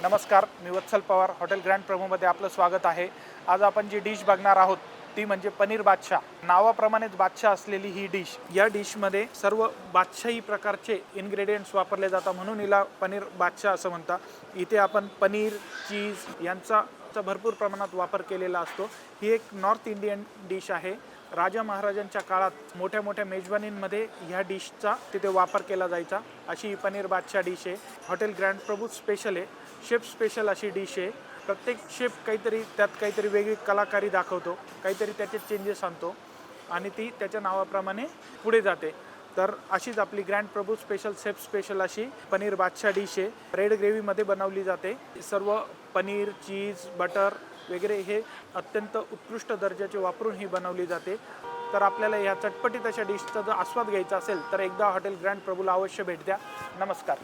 नमस्कार, मी वत्सल Pawar, hotel grand प्रभूमध्ये आपलं स्वागत आहे। आज आपण जी डिश बघणार आहोत ती म्हणजे पनीर बादशाह। नावाप्रमाणेच बादशाह असलेली ही डिश, या डिशमध्ये सर्व बादशाही प्रकारचे इन्ग्रेडियंट्स वापरले जातात, म्हणून हिला पनीर बादशाह असं म्हणतात। इथे आपण पनीर, चीज यांचा भरपूर प्रमाणात वापर केलेला असतो। ही एक नॉर्थ इंडियन डिश आहे। राजा महाराजांच्या काळात मोठ्या मोठ्या मेजवानींमध्ये ह्या डिशचा तिथे वापर केला जायचा। अशी ही पनीर बादशाह डिश आहे। हॉटेल ग्रँड प्रभू स्पेशल आहे, शेफ स्पेशल अशी डिश आहे। प्रत्येक शेफ काहीतरी वेगळी कलाकारी दाखवतो, काहीतरी त्याचे चेंजेस आणतो आणि ती त्याच्या नावाप्रमाणे पुढे जाते। तर अशीच आपली ग्रँड प्रभू स्पेशल शेफ स्पेशल अशी पनीर बादशाह डिश आहे। रेड ग्रेव्हीमध्ये बनवली जाते। सर्व पनीर, चीज, बटर वगैरे हे अत्यंत उत्कृष्ट दर्जाचे वापरून ही बनवली जाते। तर आपल्याला ह्या चटपटीत अशा डिशचा जर आस्वाद घ्यायचा असेल तर एकदा हॉटेल ग्रँड प्रभूला अवश्य भेट द्या। नमस्कार।